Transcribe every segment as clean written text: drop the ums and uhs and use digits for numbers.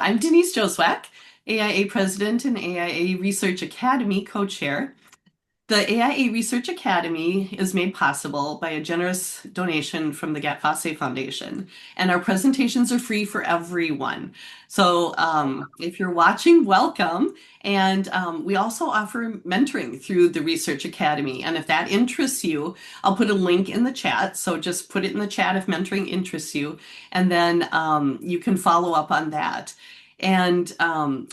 I'm Denise Joswack, AIA President and AIA Research Academy Co-Chair. The AIA Research Academy is made possible by a generous donation from the Gattefossé Foundation, and our presentations are free for everyone. So if you're watching, welcome. And we also offer mentoring through the Research Academy. And if that interests you, I'll put a link in the chat. So just put it in the chat if mentoring interests you, and then you can follow up on that. And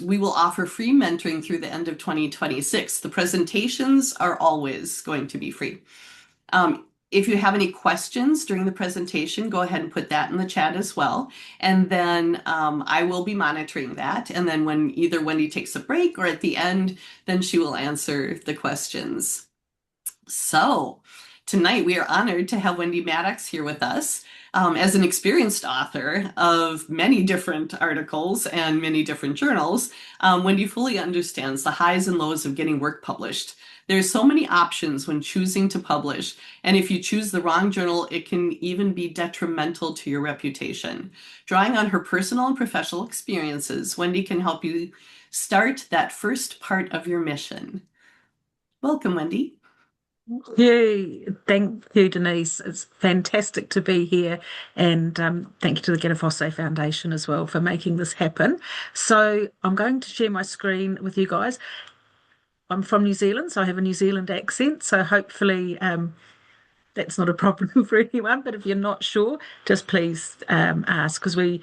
we will offer free mentoring through the end of 2026. The presentations are always going to be free. If you have any questions during the presentation, go ahead and put that in the chat as well. And then I will be monitoring that. And then when either Wendy takes a break or at the end, then she will answer the questions. So tonight we are honored to have Wendy Maddocks here with us. As an experienced author of many different articles and many different journals, Wendy fully understands the highs and lows of getting work published. There's so many options when choosing to publish, and if you choose the wrong journal, it can even be detrimental to your reputation. Drawing on her personal and professional experiences, Wendy can help you start that first part of your mission. Welcome, Wendy. Thank you, Denise. It's fantastic to be here, and thank you to the Gattefossé Foundation as well for making this happen. So I'm going to share my screen with you guys. I'm from New Zealand, so I have a New Zealand accent, so hopefully that's not a problem for anyone, but if you're not sure, just please ask, because we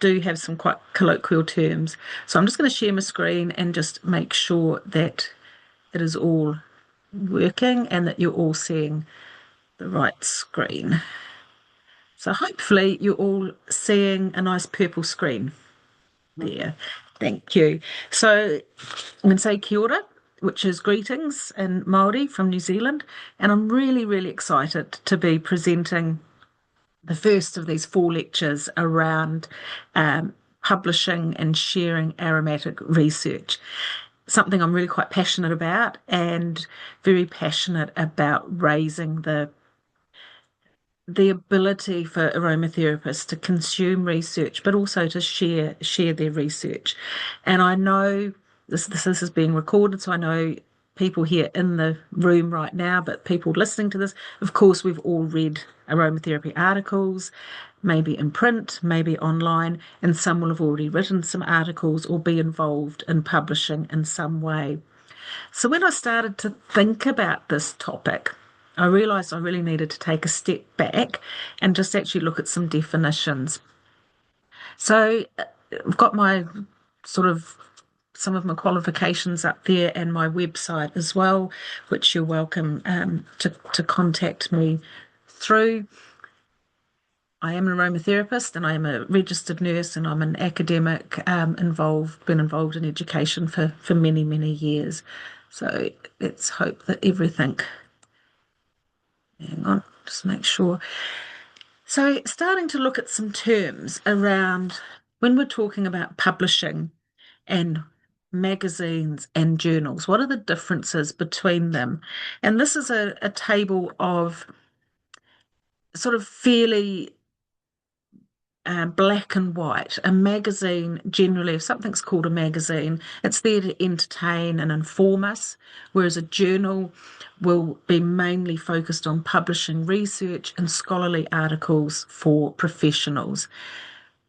do have some quite colloquial terms. So I'm just going to share my screen and just make sure that it is all working and that you're all seeing the right screen. So hopefully you're all seeing a nice purple screen there. Thank you. So I'm going to say kia ora, which is greetings in Māori from New Zealand, and I'm really, really excited to be presenting the first of these 4 lectures around publishing and sharing aromatic research. Something I'm really quite passionate about, and very passionate about raising the ability for aromatherapists to consume research, but also to share their research. And I know this is being recorded, so I know people here in the room right now, but people listening to this, of course, we've all read aromatherapy articles, maybe in print, maybe online, and some will have already written some articles or be involved in publishing in some way. So when I started to think about this topic, I realised I really needed to take a step back and just actually look at some definitions. So I've got my some of my qualifications up there and my website as well, which you're welcome to contact me through. I am an aromatherapist and I am a registered nurse, and I'm an academic been involved in education for many, many years. So let's hope that everything, hang on, just make sure. So starting to look at some terms around when we're talking about publishing and magazines and journals, what are the differences between them? And this is a table of sort of fairly black and white. A magazine, generally, if something's called a magazine, it's there to entertain and inform us, whereas a journal will be mainly focused on publishing research and scholarly articles for professionals.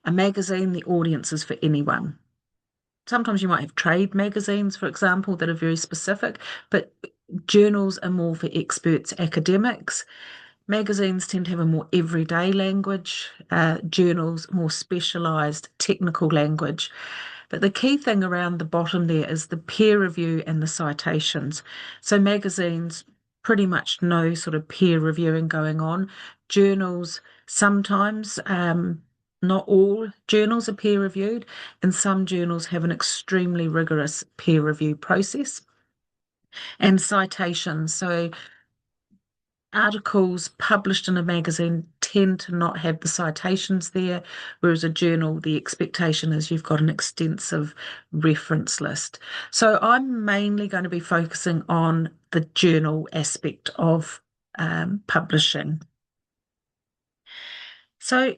A magazine, the audience is for anyone. Sometimes you might have trade magazines, for example, that are very specific, but journals are more for experts, academics. Magazines tend to have a more everyday language, journals more specialised technical language. But the key thing around the bottom there is the peer review and the citations. So magazines, pretty much no sort of peer reviewing going on. Journals, sometimes, not all journals are peer reviewed, and some journals have an extremely rigorous peer review process. And citations, so articles published in a magazine tend to not have the citations there, whereas a journal, the expectation is you've got an extensive reference list. So I'm mainly going to be focusing on the journal aspect of publishing. So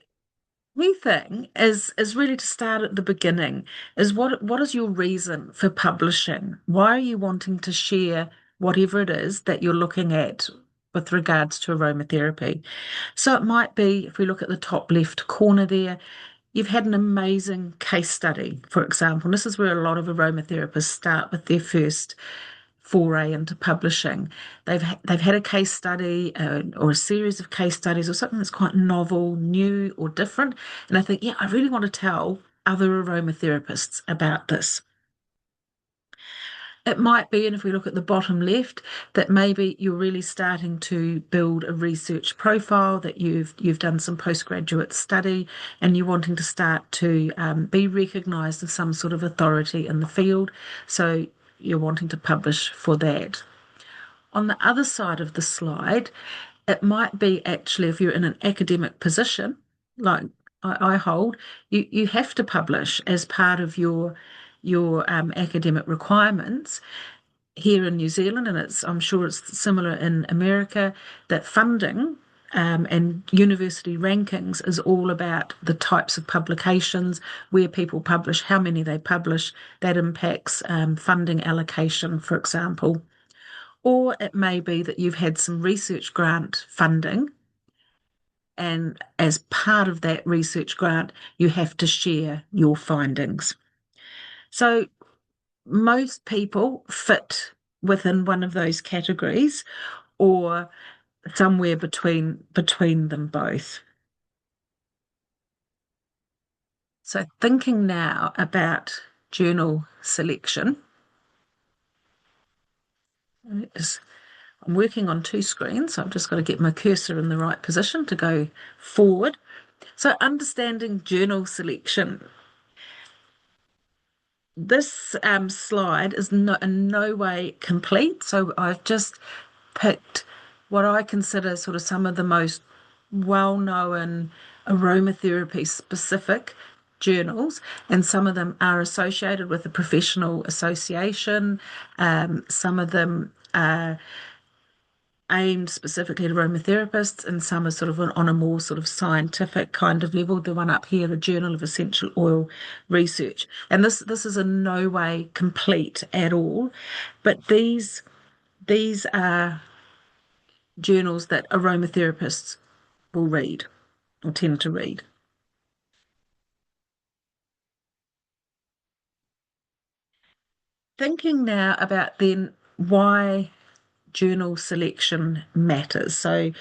key thing is really to start at the beginning. Is what is your reason for publishing? Why are you wanting to share whatever it is that you're looking at with regards to aromatherapy? So it might be, if we look at the top left corner there, you've had an amazing case study, for example. And this is where a lot of aromatherapists start with their first foray into publishing. They've had a case study or a series of case studies or something that's quite novel, new, or different, and I think, yeah, I really want to tell other aromatherapists about this. It might be, and if we look at the bottom left, that maybe you're really starting to build a research profile, that you've done some postgraduate study, and you're wanting to start to be recognised as some sort of authority in the field. So you're wanting to publish for that. On the other side of the slide, it might be actually if you're in an academic position, like I hold, you have to publish as part of your academic requirements here in New Zealand, and I'm sure it's similar in America, that funding and university rankings is all about the types of publications, where people publish, how many they publish. That impacts funding allocation, for example. Or it may be that you've had some research grant funding, and as part of that research grant, you have to share your findings. So most people fit within one of those categories or somewhere between them both. So thinking now about journal selection is I'm working on two screens, so I've just got to get my cursor in the right position to go forward. So understanding journal selection. This slide is in no way complete, so I've just picked what I consider sort of some of the most well-known aromatherapy specific journals, and some of them are associated with a professional association. Some of them are aimed specifically at aromatherapists, and some are sort of on a more sort of scientific kind of level. The one up here, the Journal of Essential Oil Research, and this is in no way complete at all, but these are journals that aromatherapists will read or tend to read. Thinking now about then why journal selection matters. So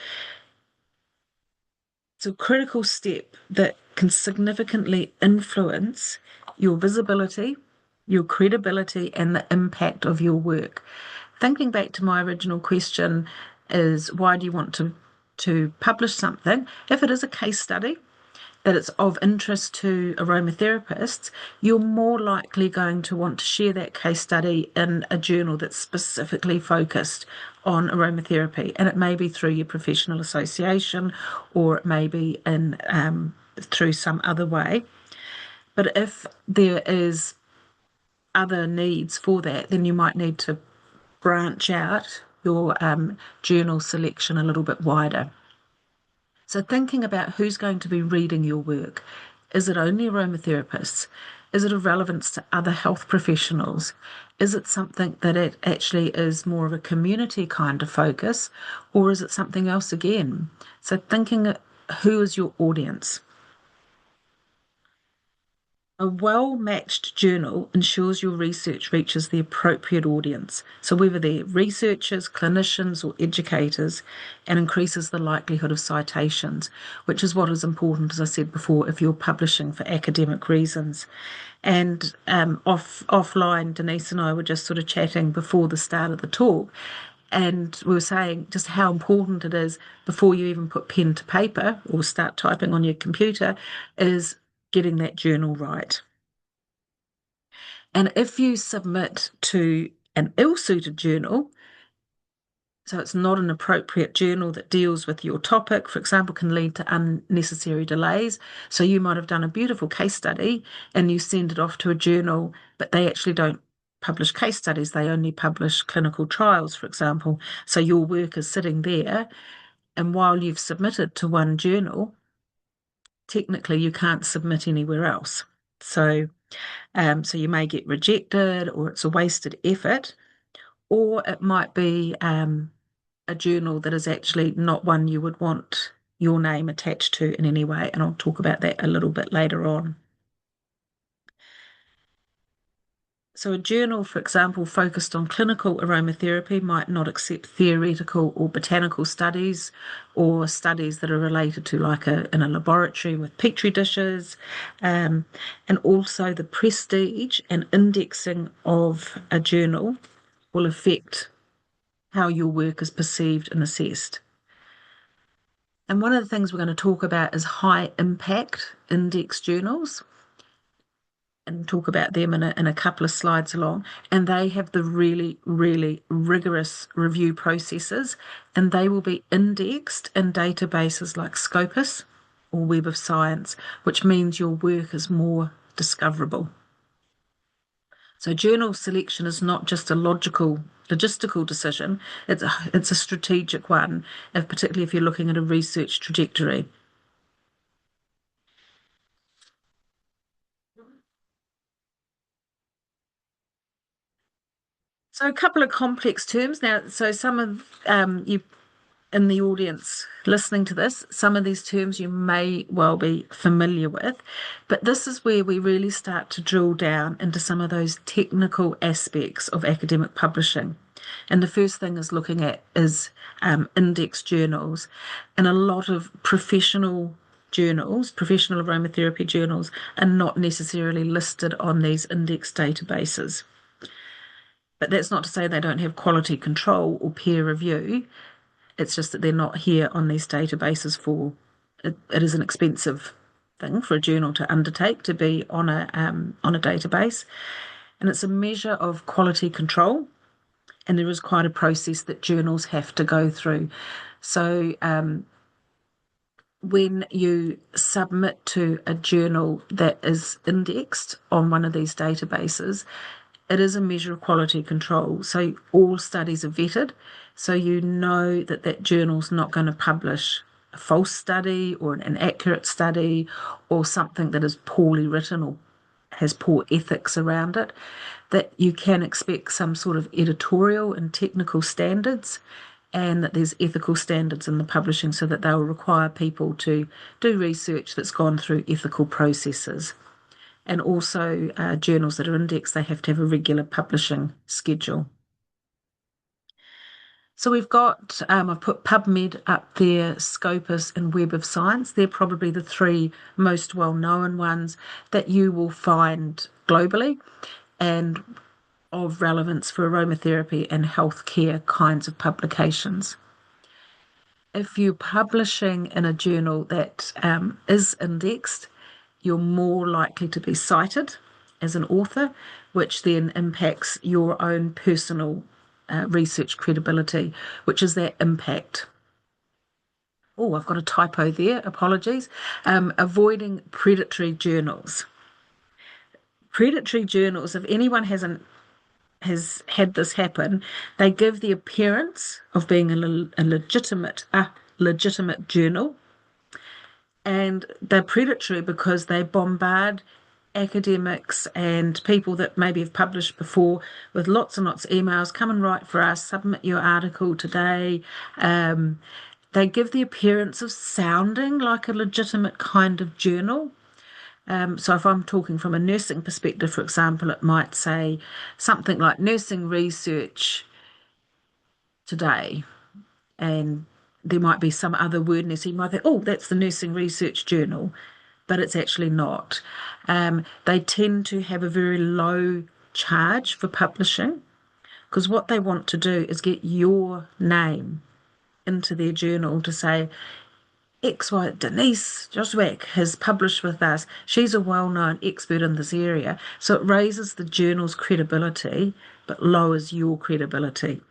it's a critical step that can significantly influence your visibility, your credibility, and the impact of your work. Thinking back to my original question is, why do you want to publish something? If it is a case study that it's of interest to aromatherapists, you're more likely going to want to share that case study in a journal that's specifically focused on aromatherapy. And it may be through your professional association, or it may be in through some other way. But if there is other needs for that, then you might need to branch out your journal selection a little bit wider. So thinking about who's going to be reading your work. Is it only aromatherapists? Is it of relevance to other health professionals? Is it something that it actually is more of a community kind of focus, or is it something else again? So thinking who is your audience? A well-matched journal ensures your research reaches the appropriate audience, so whether they're researchers, clinicians, or educators, and increases the likelihood of citations, which is what is important, as I said before, if you're publishing for academic reasons. And offline, Denise and I were just sort of chatting before the start of the talk, and we were saying just how important it is before you even put pen to paper or start typing on your computer, is getting that journal right. And if you submit to an ill-suited journal, so it's not an appropriate journal that deals with your topic, for example, can lead to unnecessary delays. So you might have done a beautiful case study and you send it off to a journal, but they actually don't publish case studies. They only publish clinical trials, for example. So your work is sitting there, and while you've submitted to one journal, technically you can't submit anywhere else. So, so you may get rejected, or it's a wasted effort, or it might be a journal that is actually not one you would want your name attached to in any way. And I'll talk about that a little bit later on. So, a journal, for example, focused on clinical aromatherapy might not accept theoretical or botanical studies or studies that are related to, like in a laboratory with petri dishes. Um, and also, the prestige and indexing of a journal will affect how your work is perceived and assessed. And one of the things we're going to talk about is high impact index journals, and talk about them in a couple of slides along. And they have the really, really rigorous review processes, and they will be indexed in databases like Scopus or Web of Science, which means your work is more discoverable. So journal selection is not just a logistical decision, it's a strategic one, particularly if you're looking at a research trajectory. So a couple of complex terms now. So some of you in the audience listening to this, some of these terms you may well be familiar with, but this is where we really start to drill down into some of those technical aspects of academic publishing. And the first thing is looking at is index journals, and a lot of professional journals, professional aromatherapy journals, are not necessarily listed on these index databases. But that's not to say they don't have quality control or peer review. It's just that they're not here on these databases for it. It is an expensive thing for a journal to undertake to be on a database, and it's a measure of quality control. And there is quite a process that journals have to go through. So when you submit to a journal that is indexed on one of these databases, it is a measure of quality control. So all studies are vetted. So you know that that journal's not going to publish a false study or an inaccurate study or something that is poorly written or has poor ethics around it, that you can expect some sort of editorial and technical standards, and that there's ethical standards in the publishing so that they'll require people to do research that's gone through ethical processes. And also, journals that are indexed, they have to have a regular publishing schedule. So we've got, I've put PubMed up there, Scopus and Web of Science. They're probably the three most well-known ones that you will find globally and of relevance for aromatherapy and healthcare kinds of publications. If you're publishing in a journal that is indexed, you're more likely to be cited as an author, which then impacts your own personal research credibility, which is that impact. Oh, I've got a typo there. Apologies. Avoiding predatory journals. Predatory journals, if anyone has had this happen, they give the appearance of being a legitimate journal, and they're predatory because they bombard academics and people that maybe have published before with lots and lots of emails. Come and write for us, submit your article today. They give the appearance of sounding like a legitimate kind of journal. So if I'm talking from a nursing perspective, for example, it might say something like nursing research today, and there might be some other word in there. So you might think, oh, that's the nursing research journal, but it's actually not. They tend to have a very low charge for publishing because what they want to do is get your name into their journal to say, XY Denise Joswick has published with us. She's a well-known expert in this area. So it raises the journal's credibility, but lowers your credibility.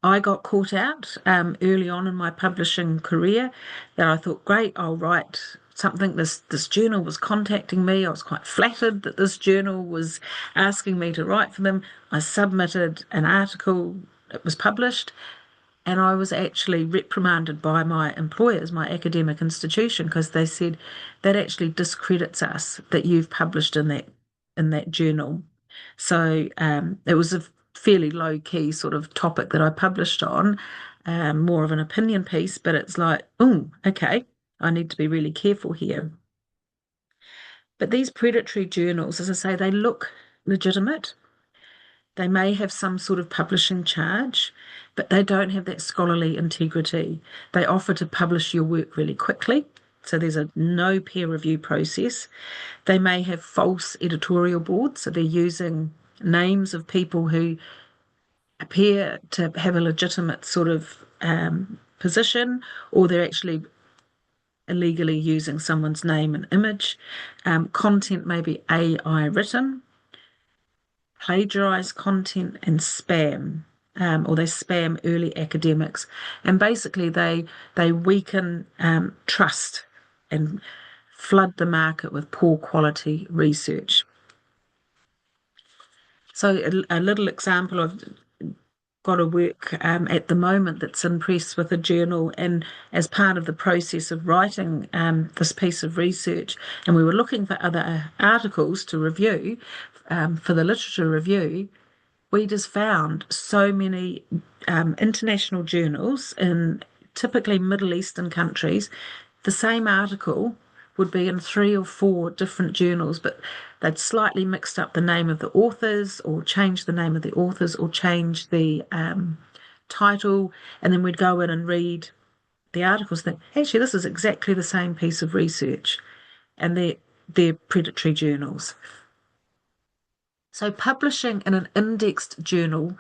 I got caught out early on in my publishing career that I thought, great, I'll write something. This journal was contacting me. I was quite flattered that this journal was asking me to write for them. I submitted an article. It was published. And I was actually reprimanded by my employers, my academic institution, because they said that actually discredits us that you've published in that journal. So it was a fairly low key sort of topic that I published on, more of an opinion piece, but it's like, oh, okay, I need to be really careful here. But these predatory journals, as I say, they look legitimate. They may have some sort of publishing charge, but they don't have that scholarly integrity. They offer to publish your work really quickly, so there's a no peer review process. They may have false editorial boards, so they're using names of people who appear to have a legitimate sort of position, or they're actually illegally using someone's name and image. Content may be AI written, plagiarize content, and spam. Or they spam early academics, and basically they weaken trust and flood the market with poor quality research. So a little example of got to work at the moment that's in press with a journal, and as part of the process of writing this piece of research, and we were looking for other articles to review for the literature review, we just found so many international journals in typically Middle Eastern countries. The same article would be in three or four different journals, but they'd slightly mixed up the name of the authors, or changed the name of the authors, or changed the title, and then we'd go in and read the articles and think, actually, this is exactly the same piece of research, and they're predatory journals. So publishing in an indexed journal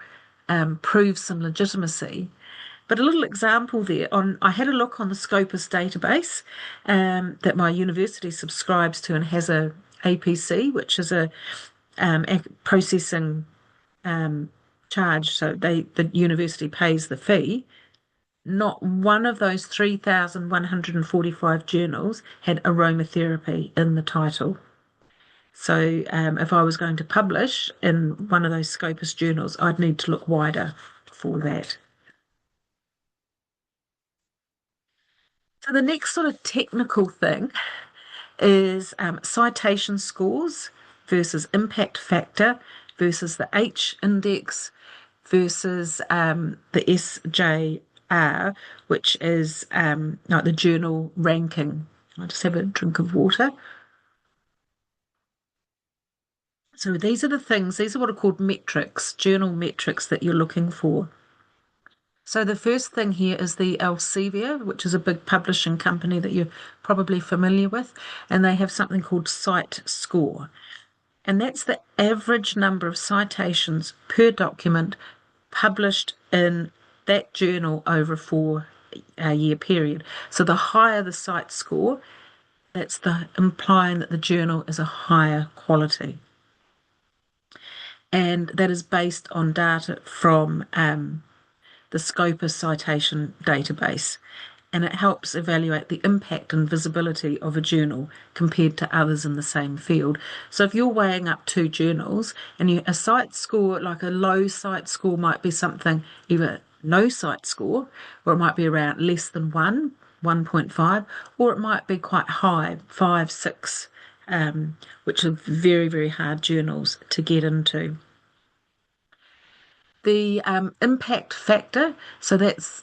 proves some legitimacy. But a little example there on, I had a look on the Scopus database that my university subscribes to and has a APC, which is a processing charge. So the university pays the fee. Not one of those 3,145 journals had aromatherapy in the title. So if I was going to publish in one of those Scopus journals, I'd need to look wider for that. So the next sort of technical thing is citation scores versus impact factor versus the H index versus the SJR, which is like the journal ranking. I'll just have a drink of water. So these are the things, these are what are called metrics, journal metrics that you're looking for. So the first thing here is the Elsevier, which is a big publishing company that you're probably familiar with, and they have something called Cite Score. And that's the average number of citations per document published in that journal over a 4 year period. So the higher the Cite Score, that's the implying that the journal is a higher quality. And that is based on data from the Scopus citation database, and it helps evaluate the impact and visibility of a journal compared to others in the same field. So if you're weighing up two journals and a Cite Score, like a low Cite Score might be something either no Cite Score, or it might be around less than 1.5, or it might be quite high, 5, 6, which are very, very hard journals to get into. The impact factor, so that's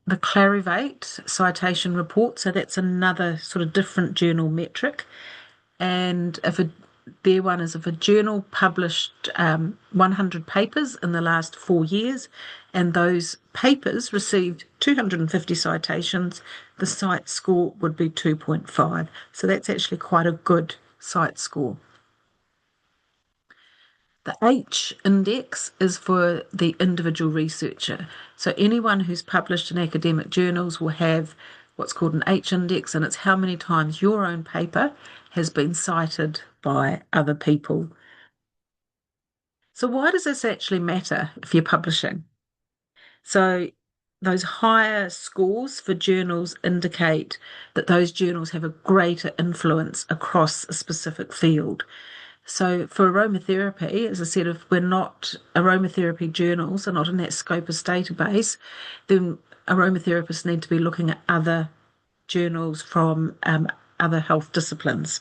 the Clarivate citation report, so that's another sort of different journal metric. And their one is if a journal published 100 papers in the last 4 years, and those papers received 250 citations, the Cite Score would be 2.5. So that's actually quite a good Cite Score. The H index is for the individual researcher. So anyone who's published in academic journals will have what's called an H index, and it's how many times your own paper has been cited by other people. So why does this actually matter if you're publishing? So those higher scores for journals indicate that those journals have a greater influence across a specific field. So for aromatherapy, as I said, if we're not aromatherapy journals are not in that Scopus database, then aromatherapists need to be looking at other journals from other health disciplines.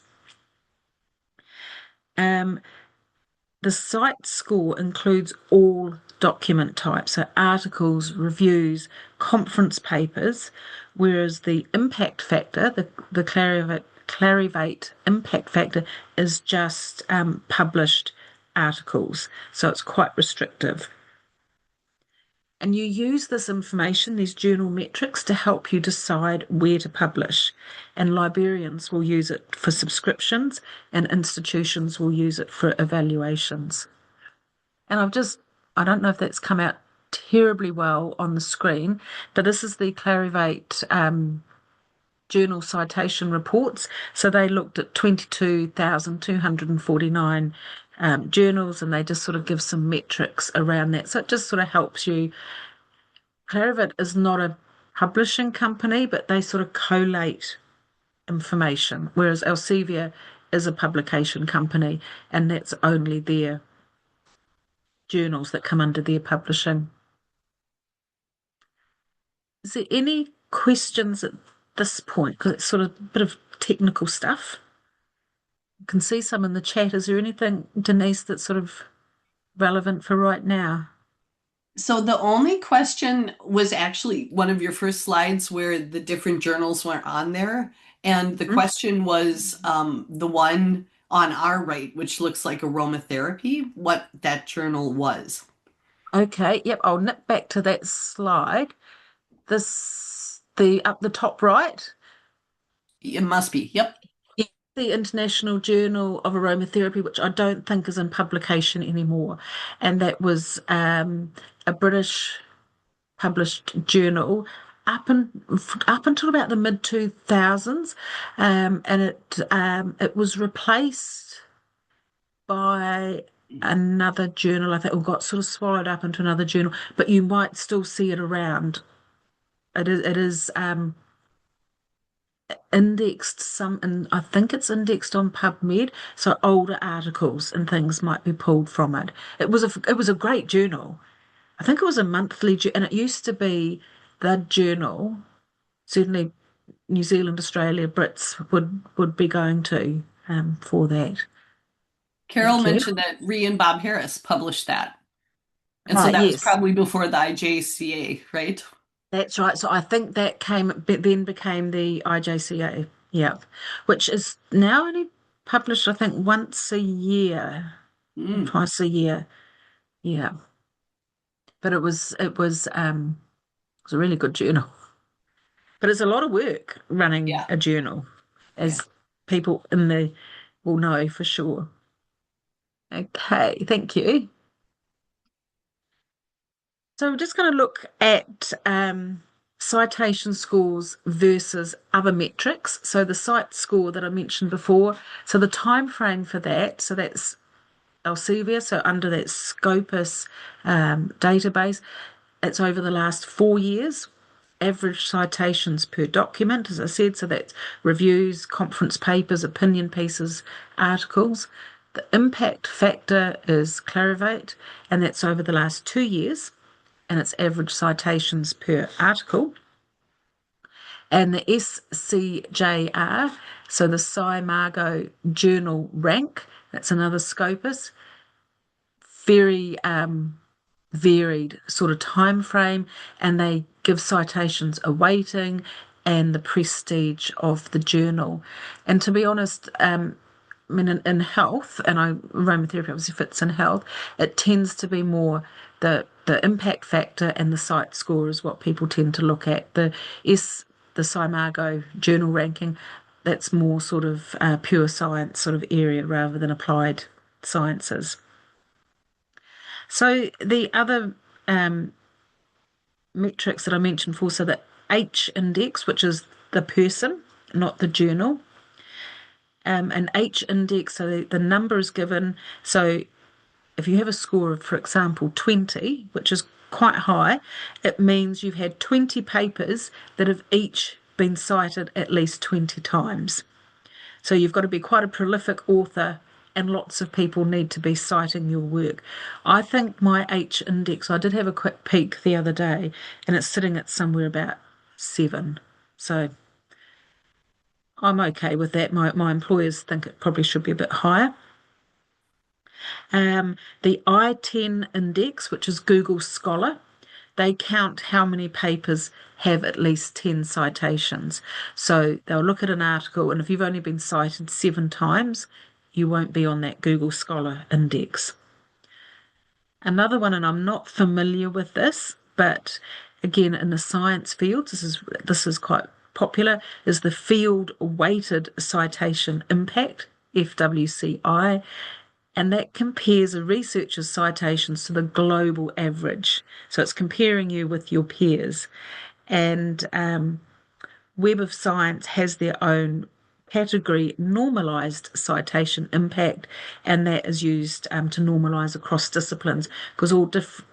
Um, the site score includes all document types, so articles, reviews, conference papers, whereas the impact factor, the Clarivate impact factor, is just published articles, so it's quite restrictive. And you use this information, these journal metrics, to help you decide where to publish. And librarians will use it for subscriptions, and institutions will use it for evaluations. And I don't know if that's come out terribly well on the screen, but this is the Clarivate journal citation reports. So they looked at 22,249 journals, and they just sort of give some metrics around that. So it just sort of helps you. Clarivate is not a publishing company, but they sort of collate information, whereas Elsevier is a publication company, and that's only their journals that come under their publishing. Is there any questions at this point? Because it's sort of a bit of technical stuff. I can see some in the chat. Is there anything, Denise, that's sort of relevant for right now? So the only question was actually one of your first slides where the different journals were on there. And the Hmm? question was the one on our right, which looks like aromatherapy, what that journal was. Okay, yep, I'll nip back to that slide. The up the top right, It must be. Yep. yeah, the International Journal of Aromatherapy, which I don't think is in publication anymore. And that was a British published journal up until about the mid 2000s, and it was replaced by another journal, I think, or got sort of swallowed up into another journal. But you might still see it around. It is indexed some, and I think it's indexed on PubMed, so older articles and things might be pulled from it. It was a great journal. I think it was a monthly, and it used to be the journal. Certainly, New Zealand, Australia, Brits would be going to for that. Carol Thank you. mentioned that Ree and Bob Harris published that. And so that was Yes, probably before the IJCA, right? that's right. So I think that then became the IJCA. Yeah, which is now only published, I think, once a year or Mm, twice a year. Yeah, but it was a really good journal. But it's a lot of work running yeah, a journal, yeah. as people in the will know for sure. Okay, thank you. So we're just going to look at citation scores versus other metrics. So the site score that I mentioned before. So the time frame for that. So that's Elsevier. So under that Scopus database, it's over the last 4 years. Average citations per document, as I said. So that's reviews, conference papers, opinion pieces, articles. The impact factor is Clarivate, and that's over the last 2 years, and its average citations per article. And the SCJR, so the Sci-Margo Journal Rank, that's another Scopus, very varied sort of time frame, and they give citations a weighting and the prestige of the journal. And to be honest, I mean, in health, and aromatherapy obviously fits in health, it tends to be more the impact factor and the site score is what people tend to look at. The Sci-Margo journal ranking, that's more sort of pure science sort of area rather than applied sciences. So the other um, metrics that I mentioned before, so the H index, which is the person, not the journal, an H index, so the number is given. So if you have a score of, for example, 20, which is quite high, it means you've had 20 papers that have each been cited at least 20 times. So you've got to be quite a prolific author and lots of people need to be citing your work. I think my H index, I did have a quick peek the other day, and it's sitting at somewhere about 7. So I'm okay with that. My employers think it probably should be a bit higher. The I-10 index, which is Google Scholar, they count how many papers have at least 10 citations. So they'll look at an article, and if you've only been cited 7 times, you won't be on that Google Scholar index. Another one, and I'm not familiar with this, but again, in the science fields, this is quite popular, is the Field Weighted Citation Impact, FWCI, and that compares a researcher's citations to the global average. So it's comparing you with your peers. And Web of Science has their own category normalized citation impact, and that is used to normalize across disciplines because all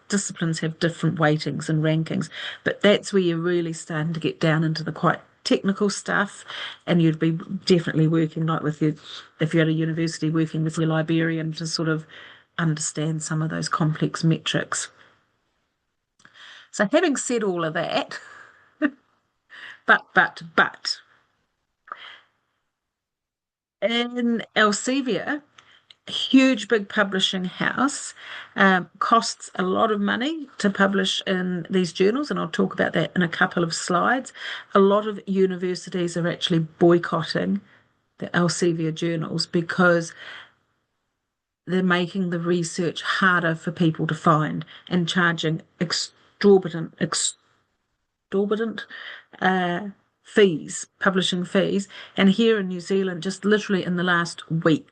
disciplines have different weightings and rankings. But that's where you're really starting to get down into the quite technical stuff, and you'd be definitely working like with your, if you're at a university, working with your librarian to sort of understand some of those complex metrics. So having said all of that, but in Elsevier, a huge big publishing house, costs a lot of money to publish in these journals, and I'll talk about that in a couple of slides. A lot of universities are actually boycotting the Elsevier journals because they're making the research harder for people to find and charging exorbitant fees, publishing fees. And here in New Zealand, just literally in the last week,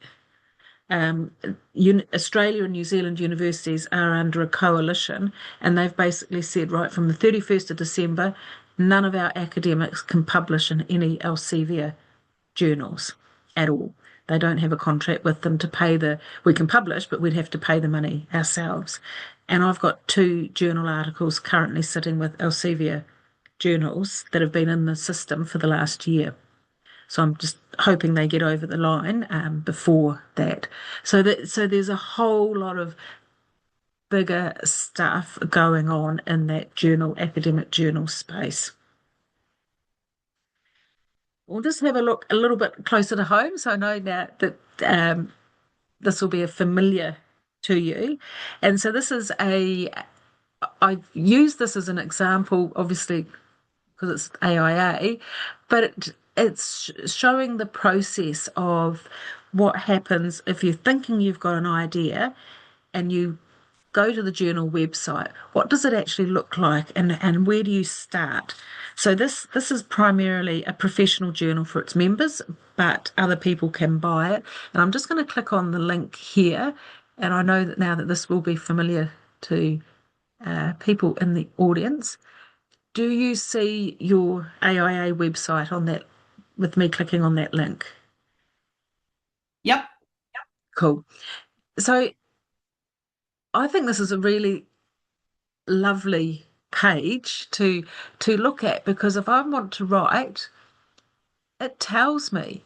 Australia and New Zealand universities are under a coalition, and they've basically said, right from the 31st of December, none of our academics can publish in any Elsevier journals at all. They don't have a contract with them to pay we can publish, but we'd have to pay the money ourselves. And I've got 2 journal articles currently sitting with Elsevier journals that have been in the system for the last year. So I'm just hoping they get over the line before that. So there's a whole lot of bigger stuff going on in that academic journal space. We'll just have a look a little bit closer to home. So I know now that this will be a familiar to you. And so I've used this as an example, obviously, because it's AIA, but it's showing the process of what happens if you're thinking you've got an idea and you go to the journal website. What does it actually look like, and where do you start? So this is primarily a professional journal for its members, but other people can buy it. And I'm just going to click on the link here, and I know that now that this will be familiar to people in the audience. Do you see your AIA website on that with me clicking on that link? Yep. Cool. So I think this is a really lovely page to look at, because if I want to write, it tells me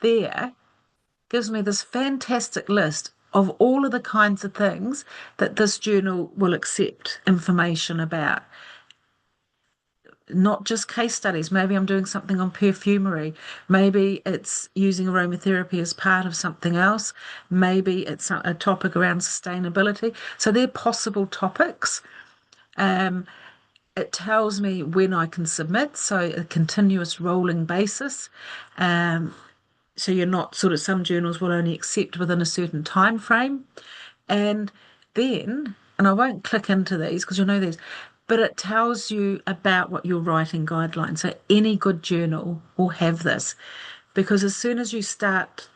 there, gives me this fantastic list of all of the kinds of things that this journal will accept information about. Not just case studies. Maybe I'm doing something on perfumery. Maybe it's using aromatherapy as part of something else. Maybe it's a topic around sustainability. So they're possible topics. It tells me when I can submit, so a continuous rolling basis. So you're not sort of, some journals will only accept within a certain time frame. And then, and I won't click into these because you'll know these, but it tells you about what your writing guidelines. So any good journal will have this, because as soon as you start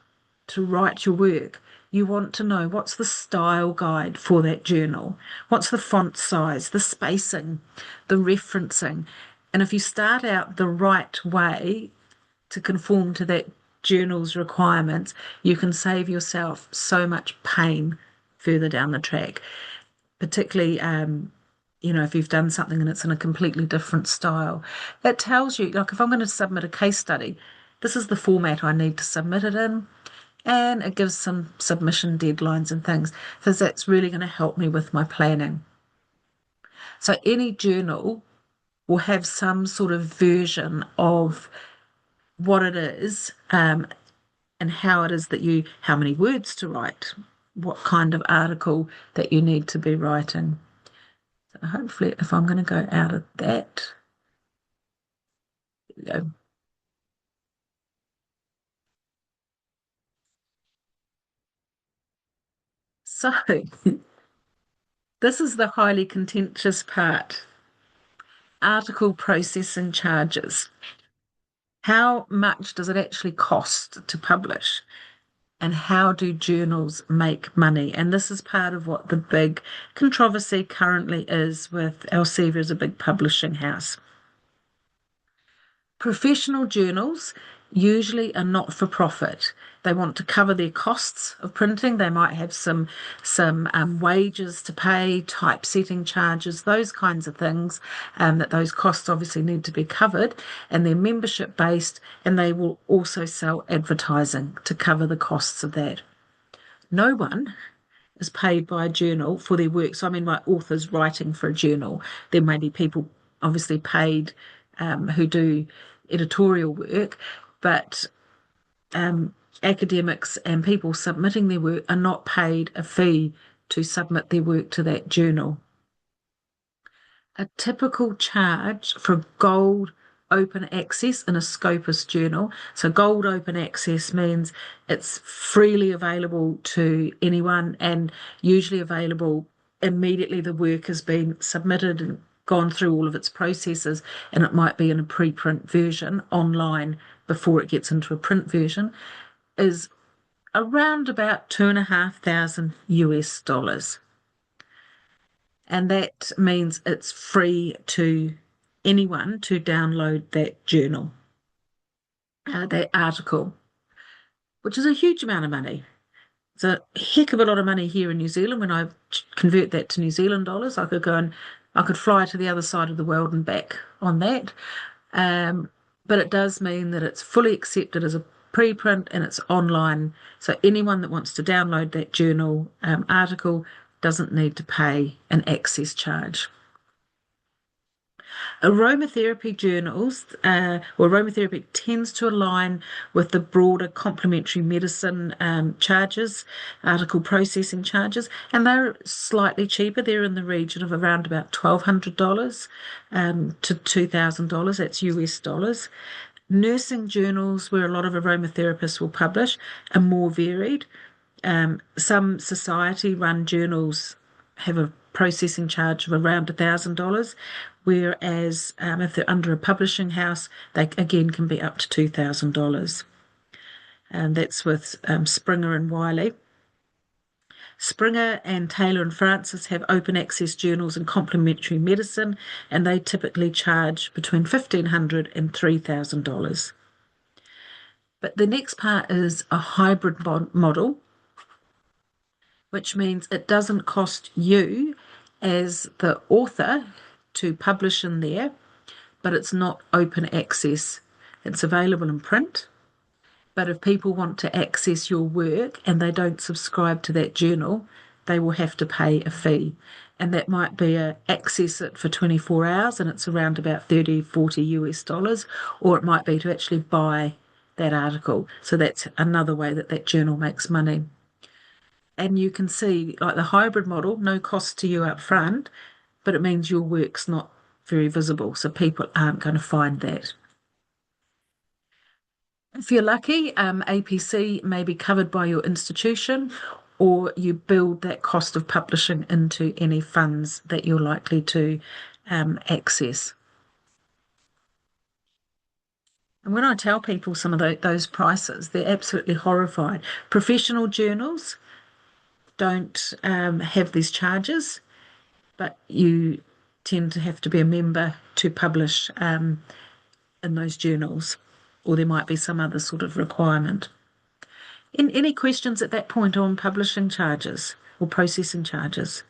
to write your work, you want to know what's the style guide for that journal, what's the font size, the spacing, the referencing. And if you start out the right way to conform to that journal's requirements, you can save yourself so much pain further down the track, particularly if you've done something and it's in a completely different style. It tells you, like if I'm going to submit a case study, this is the format I need to submit it in. and it gives some submission deadlines and things, because that's really going to help me with my planning. So any journal will have some sort of version of what it is, and how it is that how many words to write, what kind of article that you need to be writing. So hopefully, if I'm going to go out of that, there we go. So this is the highly contentious part. Article processing charges. How much does it actually cost to publish? And how do journals make money? And this is part of what the big controversy currently is with Elsevier as a big publishing house. Professional journals usually are not for profit. They want to cover their costs of printing. They might have some wages to pay, typesetting charges, those kinds of things. That those costs obviously need to be covered, and they're membership based. And they will also sell advertising to cover the costs of that. No one is paid by a journal for their work. So, I mean, my authors writing for a journal, there may be people obviously paid who do editorial work, but um, academics and people submitting their work are not paid a fee to submit their work to that journal. A typical charge for gold open access in a Scopus journal. So gold open access means it's freely available to anyone and usually available immediately the work has been submitted and gone through all of its processes, and it might be in a preprint version online before it gets into a print version, is around about 2,500 US dollars. And that means it's free to anyone to download that journal, that article, which is a huge amount of money. It's a heck of a lot of money here in New Zealand. When I convert that to New Zealand dollars, I could fly to the other side of the world and back on that. Um, but it does mean that it's fully accepted as a preprint and it's online. So anyone that wants to download that journal article doesn't need to pay an access charge. Aromatherapy journals, or aromatherapy tends to align with the broader complementary medicine charges, article processing charges, and they're slightly cheaper. They're in the region of around about $1,200 to $2,000. That's US dollars. Nursing journals, where a lot of aromatherapists will publish, are more varied. Some society run journals have a processing charge of around $1,000, whereas if they're under a publishing house, they again can be up to $2,000. And that's with Springer and Wiley. Springer and Taylor and Francis have open access journals in complementary medicine, and they typically charge between $1,500 and $3,000. But the next part is a hybrid model, which means it doesn't cost you as the author to publish in there, but it's not open access. It's available in print, but if people want to access your work and they don't subscribe to that journal, they will have to pay a fee. And that might be access it for 24 hours and it's around about 30, 40 US dollars, or it might be to actually buy that article. So that's another way that that journal makes money. And you can see, like the hybrid model, no cost to you up front, but it means your work's not very visible, so people aren't going to find that. If you're lucky, APC may be covered by your institution, or you build that cost of publishing into any funds that you're likely to access. And when I tell people some of those prices, they're absolutely horrified. Professional journals don't have these charges, but you tend to have to be a member to publish in those journals, or there might be some other sort of requirement. Any questions at that point on publishing charges or processing charges?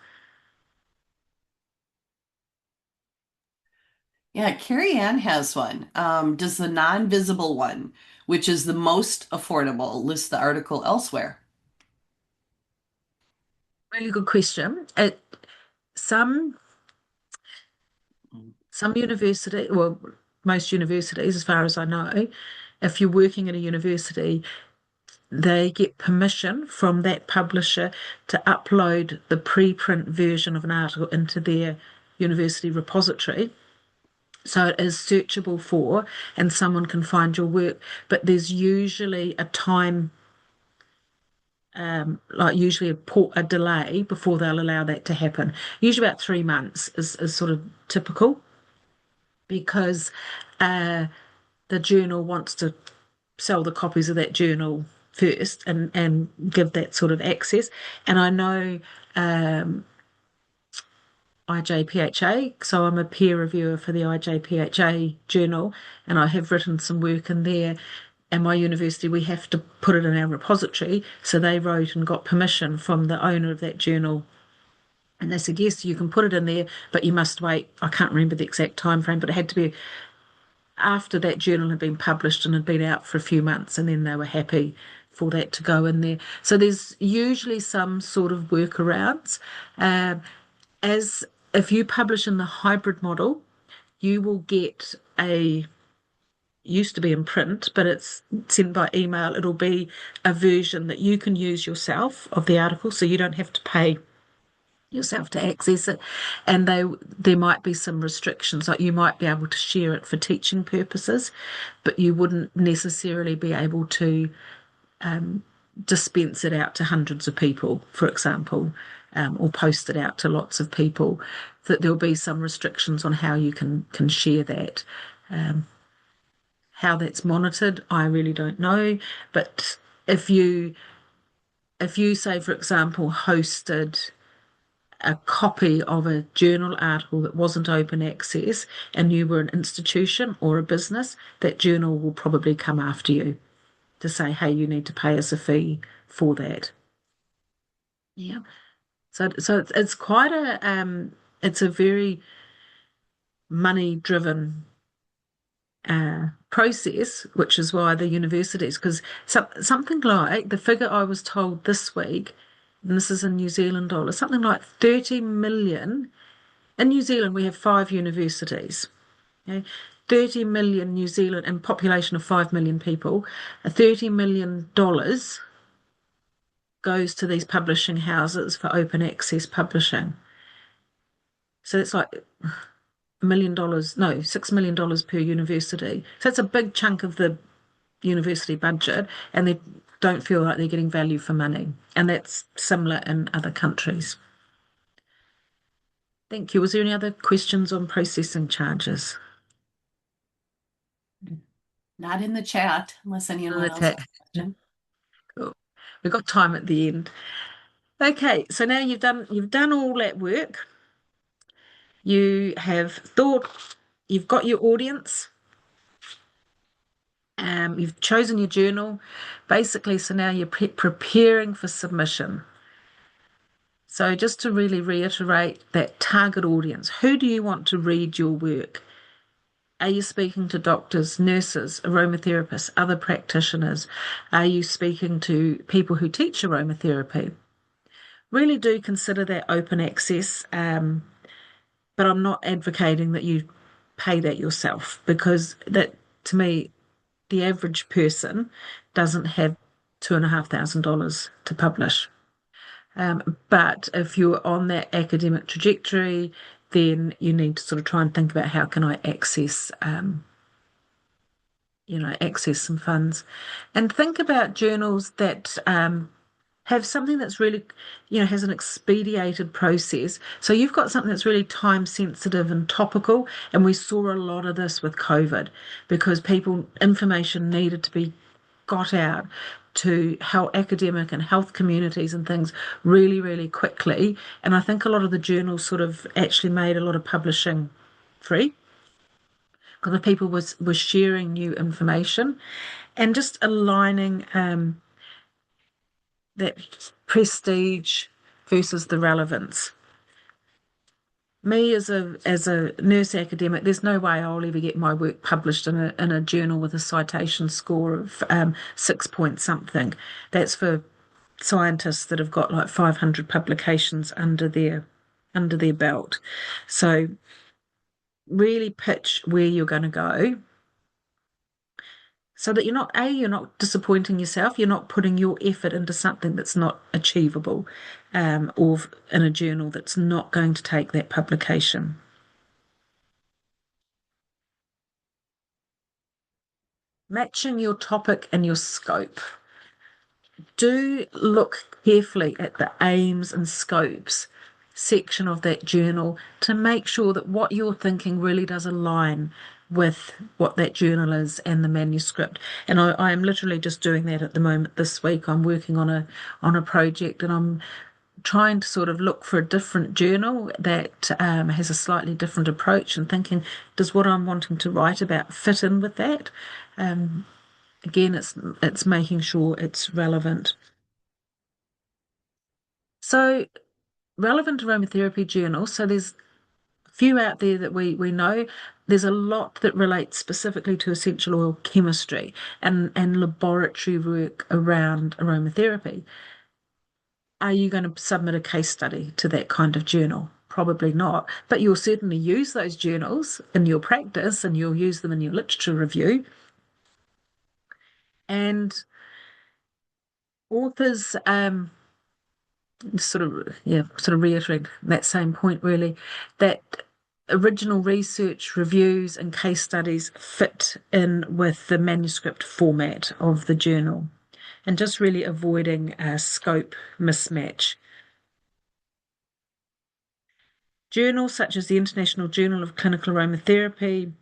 Yeah, Carrie Ann has one. Does the non-visible one, which is the most affordable, list the article elsewhere? Really good question. Some some university, well, most universities, as far as I know, if you're working at a university, they get permission from that publisher to upload the preprint version of an article into their university repository. So it is searchable for, and someone can find your work. But there's usually a time, like usually a delay before they'll allow that to happen. Usually about 3 months is sort of typical because uh, the journal wants to sell the copies of that journal first and give that sort of access. And I know um, IJPHA, so I'm a peer reviewer for the IJPHA journal, and I have written some work in there. And my university, we have to put it in our repository. So they wrote and got permission from the owner of that journal. And they said, yes, you can put it in there, but you must wait. I can't remember the exact time frame, but it had to be after that journal had been published and had been out for a few months, and then they were happy for that to go in there. So there's usually some sort of workarounds. Um, as if you publish in the hybrid model, you will get a used to be in print, but it's sent by email. It'll be a version that you can use yourself of the article, so you don't have to pay yourself to access it. And there might be some restrictions, like you might be able to share it for teaching purposes, but you wouldn't necessarily be able to dispense it out to hundreds of people, for example, or post it out to lots of people. That there'll be some restrictions on how you can share that. How that's monitored, I really don't know. But if you if you say, for example, hosted a copy of a journal article that wasn't open access and you were an institution or a business, that journal will probably come after you to say, hey, you need to pay us a fee for that. Yeah. So it's quite it's a very money driven process, which is why the universities, because something like the figure I was told this week, and this is in New Zealand dollars, something like 30 million. In New Zealand, we have 5 universities. Okay? 30 million New Zealand and population of 5 million people, $30 million goes to these publishing houses for open access publishing. So it's like $1 million, no, $6 million per university. So it's a big chunk of the university budget, and they don't feel like they're getting value for money. And that's similar in other countries. Thank you. Was there any other questions on processing charges? Not in the chat, unless On anyone the else ta- has a question. Cool. We've got time at the end. Okay, so now you've done all that work. You have thought, you've got your audience, you've chosen your journal, basically. So now you're preparing for submission. So just to really reiterate that target audience, who do you want to read your work? Are you speaking to doctors, nurses, aromatherapists, other practitioners? Are you speaking to people who teach aromatherapy? Really do consider that open access, but I'm not advocating that you pay that yourself because that, to me, the average person doesn't have $2,500 to publish. But if you're on that academic trajectory, then you need to sort of try and think about how can I access some funds, and think about journals that have something that's really, has an expedited process. So you've got something that's really time sensitive and topical, and we saw a lot of this with COVID because information needed to be got out to how academic and health communities and things really, really quickly. And I think a lot of the journals sort of actually made a lot of publishing free because the people was sharing new information and just aligning that prestige versus the relevance. Me as a nurse academic, there's no way I'll ever get my work published in a journal with a citation score of 6 point something. That's for scientists that have got like 500 publications under their belt. So really pitch where you're going to go so that you're not disappointing yourself, you're not putting your effort into something that's not achievable, or in a journal that's not going to take that publication. Matching your topic and your scope. Do look carefully at the aims and scopes section of that journal to make sure that what you're thinking really does align with what that journal is and the manuscript. And I am literally just doing that at the moment this week. I'm working on a project and I'm trying to sort of look for a different journal that has a slightly different approach and thinking, does what I'm wanting to write about fit in with that? Um, Again, it's making sure it's relevant. So relevant aromatherapy journals. So there's a few out there that we know. There's a lot that relates specifically to essential oil chemistry and laboratory work around aromatherapy. Are you going to submit a case study to that kind of journal? Probably not, but you'll certainly use those journals in your practice and you'll use them in your literature review. And authors, sort of reiterate that same point really, that original research, reviews, and case studies fit in with the manuscript format of the journal, and just really avoiding a scope mismatch. Journals such as the International Journal of Clinical Aromatherapy,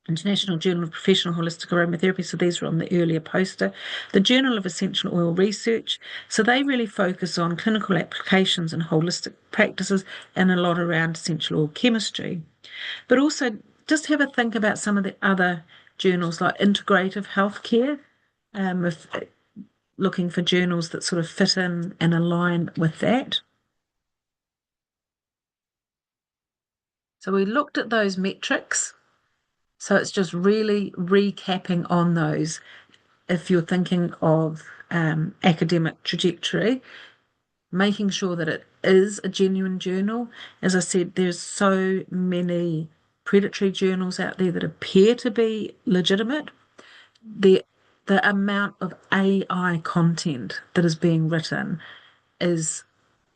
International Journal of Professional Holistic Aromatherapy, so these are on the earlier poster. The Journal of Essential Oil Research, so they really focus on clinical applications and holistic practices and a lot around essential oil chemistry. But also just have a think about some of the other journals like Integrative Healthcare, if looking for journals that sort of fit in and align with that. So we looked at those metrics. So it's just really recapping on those. If you're thinking of academic trajectory, making sure that it is a genuine journal. As I said, there's so many predatory journals out there that appear to be legitimate. The the amount of AI content that is being written is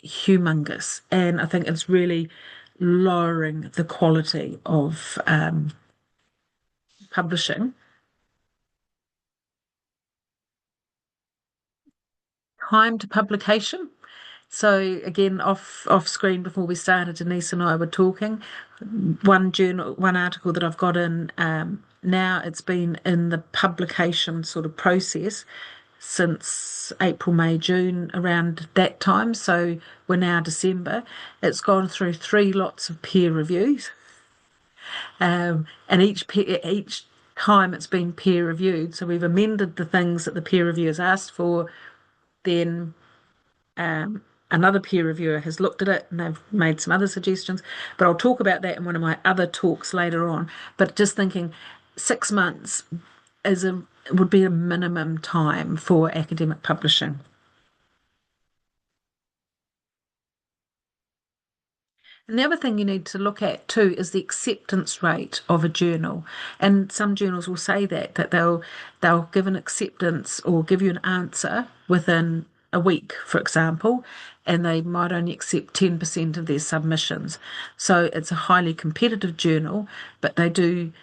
humongous, and I think it's really lowering the quality of publishing. Time to publication. So again, off screen before we started, Denise and I were talking. One article that I've got in now, it's been in the publication sort of process since April, May, June, around that time. So we're now December. It's gone through three lots of peer reviews, and each time it's been peer reviewed. So we've amended the things that the peer reviewers asked for. Then um, another peer reviewer has looked at it and they've made some other suggestions, but I'll talk about that in one of my other talks later on. But just thinking 6 months is a would be a minimum time for academic publishing. And the other thing you need to look at too is the acceptance rate of a journal. And some journals will say that they'll give an acceptance or give you an answer within a week, for example, and they might only accept 10% of their submissions. So it's a highly competitive journal, but they do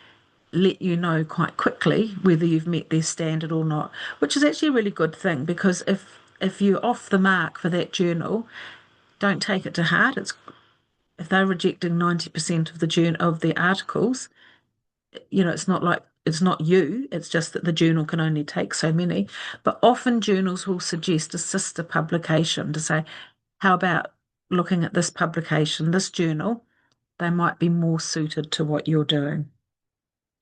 let you know quite quickly whether you've met their standard or not, which is actually a really good thing because if you're off the mark for that journal, don't take it to heart. It's if they're rejecting 90% of the articles, it's not like it's not you, it's just that the journal can only take so many. But often journals will suggest a sister publication to say, how about looking at this publication, this journal? They might be more suited to what you're doing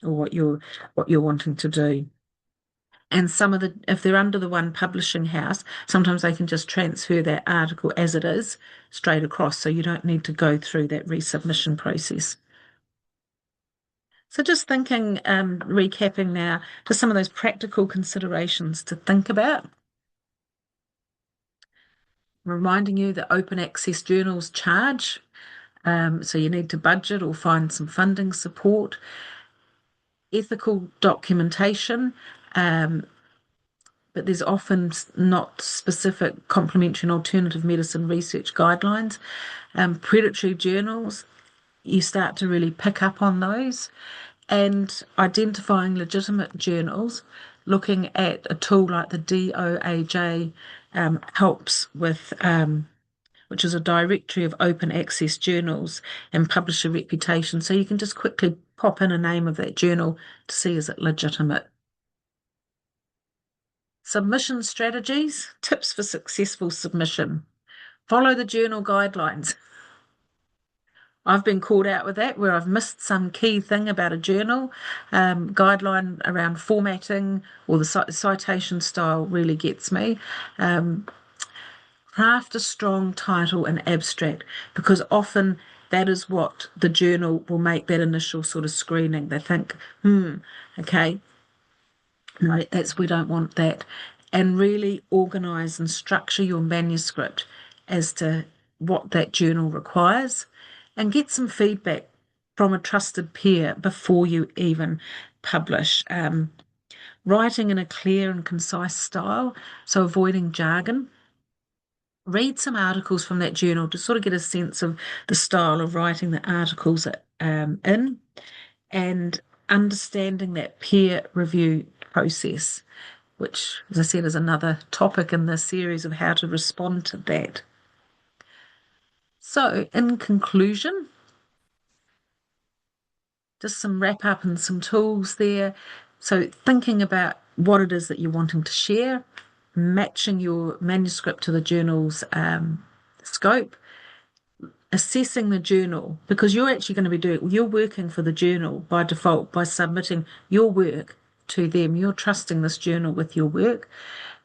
or what you're wanting to do. And if they're under the one publishing house, sometimes they can just transfer that article as it is straight across, so you don't need to go through that resubmission process. So just thinking, recapping now, just some of those practical considerations to think about. Reminding you that open access journals charge, so you need to budget or find some funding support. Ethical documentation, but there's often not specific complementary and alternative medicine research guidelines. Predatory journals, you start to really pick up on those, and identifying legitimate journals, looking at a tool like the DOAJ helps with, which is a directory of open access journals and publisher reputation. So you can just quickly pop in a name of that journal to see is it legitimate. Submission strategies, tips for successful submission. Follow the journal guidelines. I've been called out with that where I've missed some key thing about a journal. Guideline around formatting or the citation style really gets me. Craft a strong title and abstract because often that is what the journal will make that initial sort of screening. They think, okay, no, we don't want that. And really organise and structure your manuscript as to what that journal requires and get some feedback from a trusted peer before you even publish. Writing in a clear and concise style, so avoiding jargon. Read some articles from that journal to sort of get a sense of the style of writing the articles in, and understanding that peer review process, which, as I said, is another topic in this series of how to respond to that. So, in conclusion, just some wrap up and some tools there. So, thinking about what it is that you're wanting to share, matching your manuscript to the journal's scope, assessing the journal, because you're actually going to be you're working for the journal by default by submitting your work to them. You're trusting this journal with your work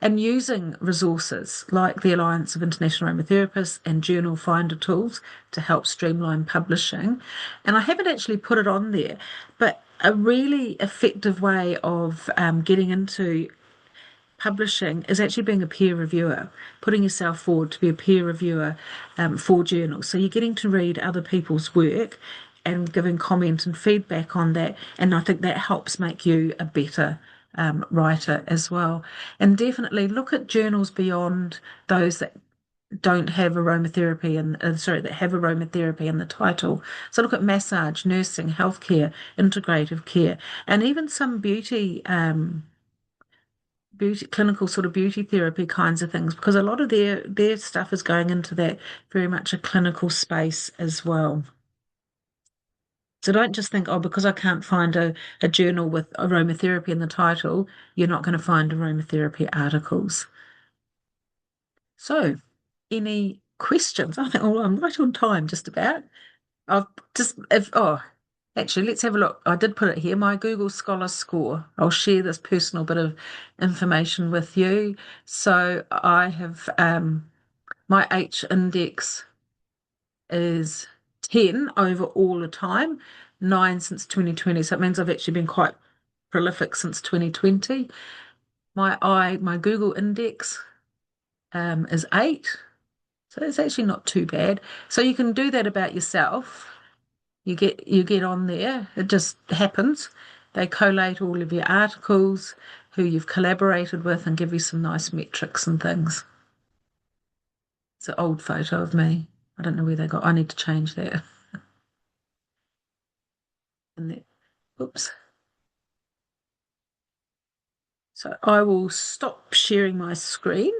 and using resources like the Alliance of International Aromatherapists and journal finder tools to help streamline publishing. And I haven't actually put it on there, but a really effective way of getting into publishing is actually being a peer reviewer, putting yourself forward to be a peer reviewer for journals. So you're getting to read other people's work and giving comment and feedback on that. And I think that helps make you a better writer as well. And definitely look at journals beyond those that don't have aromatherapy and that have aromatherapy in the title. So look at massage, nursing, healthcare, integrative care, and even some beauty clinical sort of beauty therapy kinds of things, because a lot of their stuff is going into that very much a clinical space as well. So don't just think, oh, because I can't find a journal with aromatherapy in the title, you're not going to find aromatherapy articles. So, any questions? I think, oh, I'm right on time, just about. I've just, if, oh, actually, let's have a look. I did put it here, my Google Scholar score. I'll share this personal bit of information with you. So I have, my H index is 10 over all the time, 9 since 2020. So it means I've actually been quite prolific since 2020. My Google index is 8. So it's actually not too bad. So you can do that about yourself. You get on there. It just happens. They collate all of your articles, who you've collaborated with, and give you some nice metrics and things. It's an old photo of me. I don't know where they got. I need to change that. And that, oops. So I will stop sharing my screen.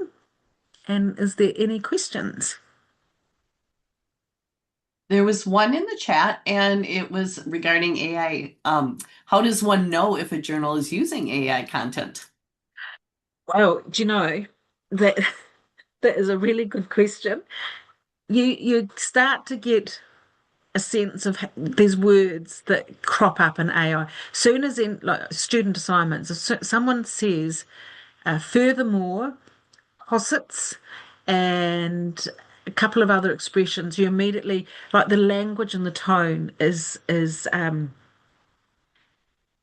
And is there any questions? There was one in the chat, and it was regarding AI. How does one know if a journal is using AI content? Well, do you know that that is a really good question. You start to get a sense of there's words that crop up in AI. Soon as in like student assignments, if someone says, furthermore, posits, and a couple of other expressions, you immediately like the language and the tone is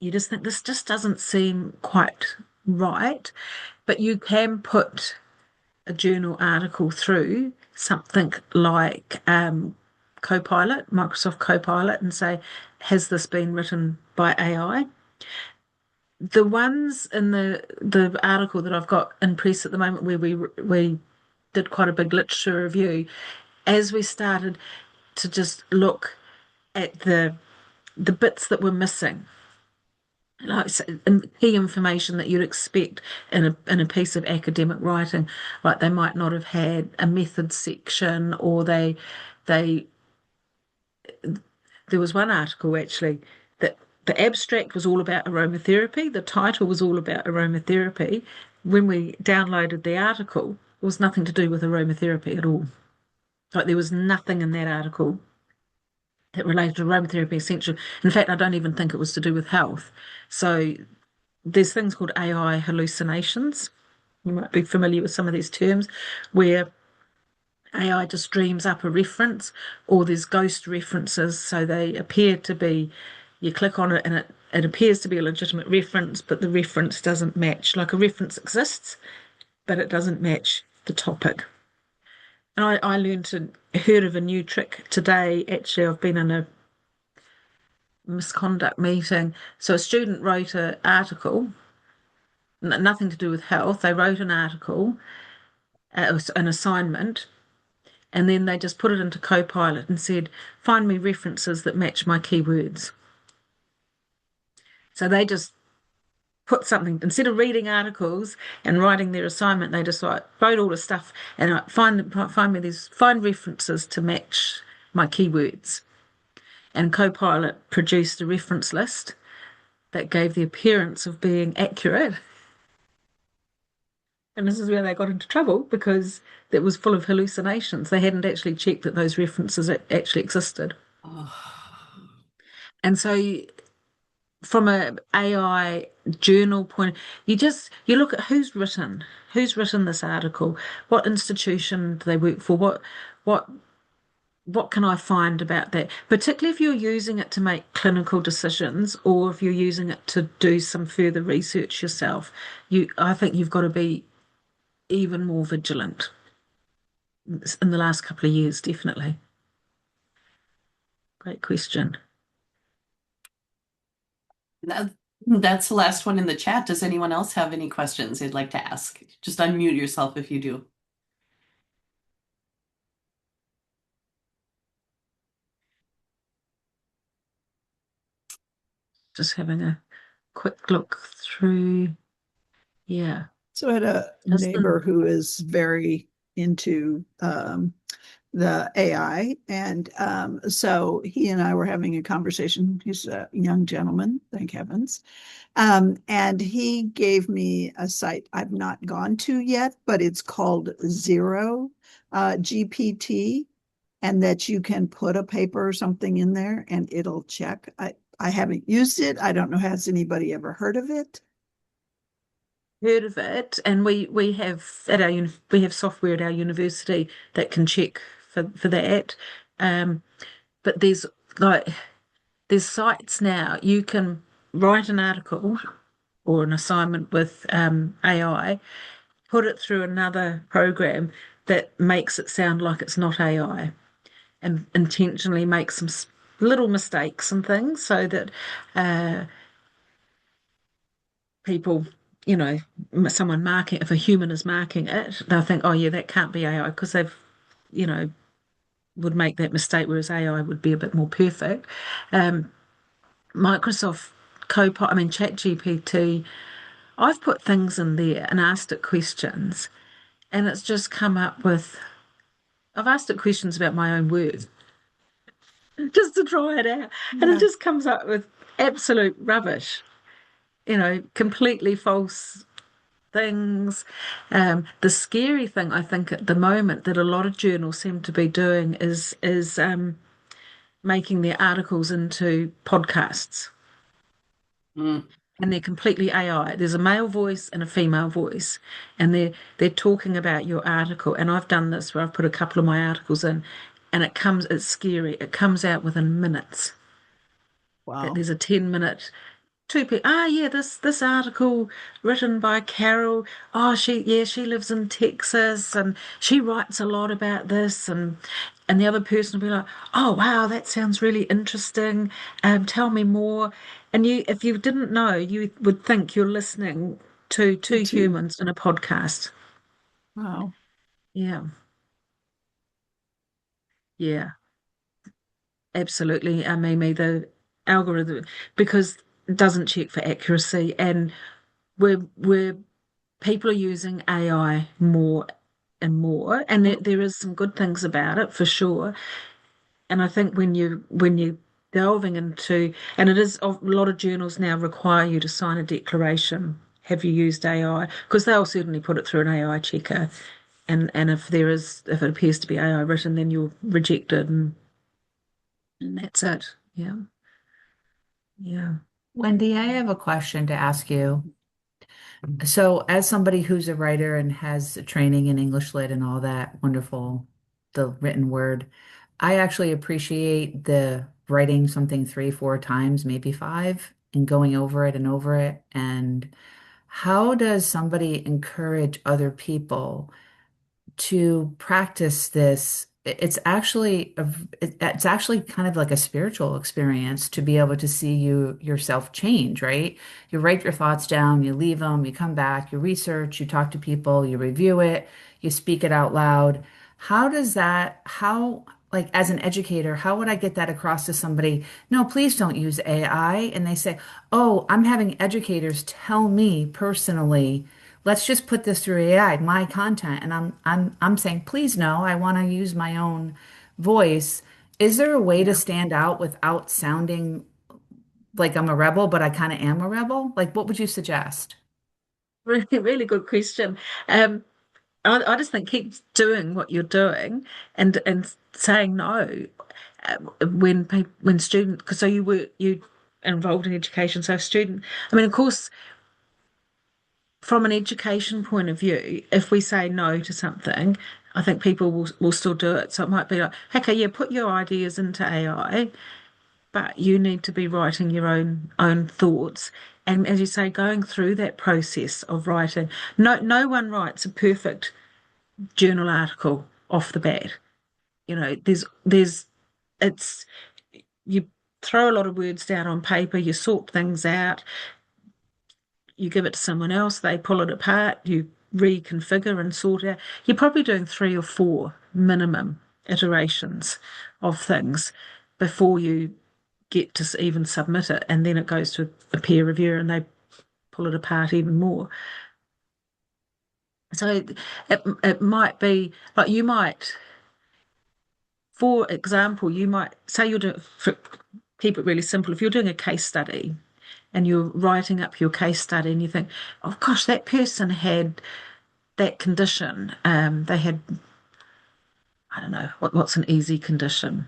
you just think this just doesn't seem quite right. But you can put a journal article through something like Copilot, Microsoft Copilot, and say, has this been written by AI? The ones in the article that I've got in press at the moment, where we did quite a big literature review, as we started to just look at the bits that were missing, like key information that you'd expect in a piece of academic writing, like they might not have had a method section, or they there was one article actually that the abstract was all about aromatherapy, the title was all about aromatherapy. When we downloaded the article, it was nothing to do with aromatherapy at all. Like there was nothing in that article that related to aromatherapy essential. In fact, I don't even think it was to do with health. So there's things called AI hallucinations. You might be familiar with some of these terms, where AI just dreams up a reference, or there's ghost references. So they appear to be, you click on it and it appears to be a legitimate reference, but the reference doesn't match. Like a reference exists, but it doesn't match the topic. And I heard of a new trick today. Actually, I've been in a misconduct meeting. So a student wrote an article, nothing to do with health. They wrote an article, an assignment, and then they just put it into Copilot and said, find me references that match my keywords. So they just put something, instead of reading articles and writing their assignment, they just like wrote all the stuff and find references to match my keywords. And Copilot produced a reference list that gave the appearance of being accurate. And this is where they got into trouble, because it was full of hallucinations. They hadn't actually checked that those references actually existed. Oh. And so from a AI journal point, you look at who's written this article, what institution do they work for, what what can I find about that? Particularly if you're using it to make clinical decisions, or if you're using it to do some further research yourself, I think you've got to be even more vigilant in the last couple of years, definitely. Great question. That, that's the last one in the chat. Does anyone else have any questions they'd like to ask? Just unmute yourself if you do. Just having a quick look through. Yeah. So I had a neighbor who is very into the AI. And so he and I were having a conversation. He's a young gentleman, thank heavens. And he gave me a site I've not gone to yet, but it's called Zero GPT, and that you can put a paper or something in there and it'll check. I haven't used it. I don't know. Has anybody ever heard of it? Heard of it, and we have we have software at our university that can check for that. Um, but there's sites now you can write an article or an assignment with AI, put it through another program that makes it sound like it's not AI, and intentionally makes some little mistakes and things, so that uh, people, someone marking, if a human is marking it, they'll think, oh yeah, that can't be AI, because they've, you know, would make that mistake, whereas AI would be a bit more perfect. Um, Microsoft Copilot, I mean, ChatGPT, I've put things in there and asked it questions, and it's just come up with, I've asked it questions about my own work just to try it out, and it Yeah. just comes up with absolute rubbish, completely false things. The scary thing I think at the moment that a lot of journals seem to be doing is making their articles into podcasts. Mm. And they're completely AI. There's a male voice and a female voice, and they're talking about your article. And I've done this where I've put a couple of my articles in, and it's scary. It comes out within minutes. That Wow. there's a 10-minute two people. Ah, yeah, this article written by Carol. Oh, she lives in Texas and she writes a lot about this, and the other person will be like, oh wow, that sounds really interesting. Tell me more. And if you didn't know, you would think you're listening to The two two. humans in a podcast. Wow. Yeah, yeah, absolutely. Mimi, the algorithm because it doesn't check for accuracy, and we're people are using AI more and more, and there is some good things about it for sure. And I think when you delving into, and it is a lot of journals now require you to sign a declaration. Have you used AI? Because they'll certainly put it through an AI checker, and if it appears to be AI written, then you'll reject it, and that's it. Yeah, yeah. Wendy, I have a question to ask you. So, as somebody who's a writer and has training in English Lit and all that wonderful, the written word, I actually appreciate the writing something three, four times, maybe five, and going over it and over it. And how does somebody encourage other people to practice this? It's actually kind of like a spiritual experience to be able to see yourself change, right? You write your thoughts down, you leave them, you come back, you research, you talk to people, you review it, you speak it out loud. How, like as an educator, how would I get that across to somebody? No, please don't use AI. And they say, oh, I'm having educators tell me personally, let's just put this through AI, my content. And I'm saying, please no, I want to use my own voice. Is there a way to Yeah. stand out without sounding like I'm a rebel, but I kind of am a rebel? Like, what would you suggest? Really, really good question. Um, I just think keep doing what you're doing and saying no when student because so you involved in education so student I mean of course from an education point of view if we say no to something I think people will still do it so it might be like okay yeah put your ideas into AI but you need to be writing your own thoughts and as you say going through that process of writing no one writes a perfect journal article off the bat. You know, it's you throw a lot of words down on paper, you sort things out, you give it to someone else, they pull it apart, you reconfigure and sort out. You're probably doing three or four minimum iterations of things before you get to even submit it, and then it goes to a peer reviewer and they pull it apart even more. So it might be like you might for example, you might say you're doing, keep it really simple. If you're doing a case study and you're writing up your case study and you think, oh gosh, that person had that condition. They had, I don't know, what's an easy condition?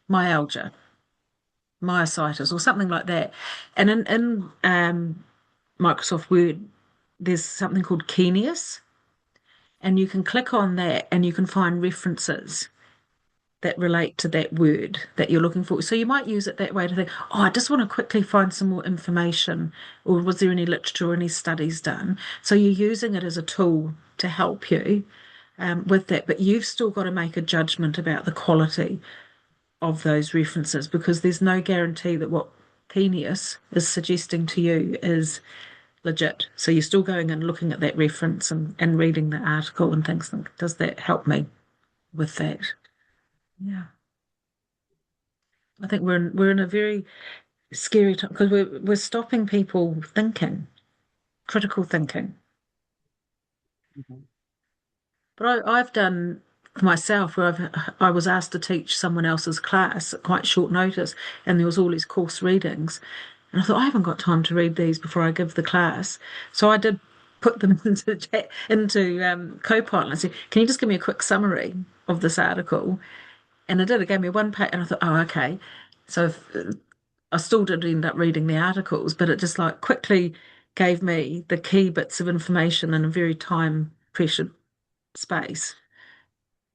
Myalgia, myositis, or something like that. And in Microsoft Word, there's something called Kenius, and you can click on that and you can find references that relate to that word that you're looking for. So you might use it that way to think, oh, I just want to quickly find some more information, or was there any literature or any studies done? So you're using it as a tool to help you with that, but you've still got to make a judgment about the quality of those references because there's no guarantee that what Penius is suggesting to you is legit. So you're still going and looking at that reference and reading the article and things like, does that help me with that? Yeah. I think we're in a very scary time because we're stopping people thinking, critical thinking. Mhm. But I've done for myself where I was asked to teach someone else's class at quite short notice, and there was all these course readings, and I thought I haven't got time to read these before I give the class, so I did put them into Copilot and I said, "Can you just give me a quick summary of this article?" And it did. It gave me one page, and I thought, oh, okay. So I still did end up reading the articles, but it just like quickly gave me the key bits of information in a very time pressured space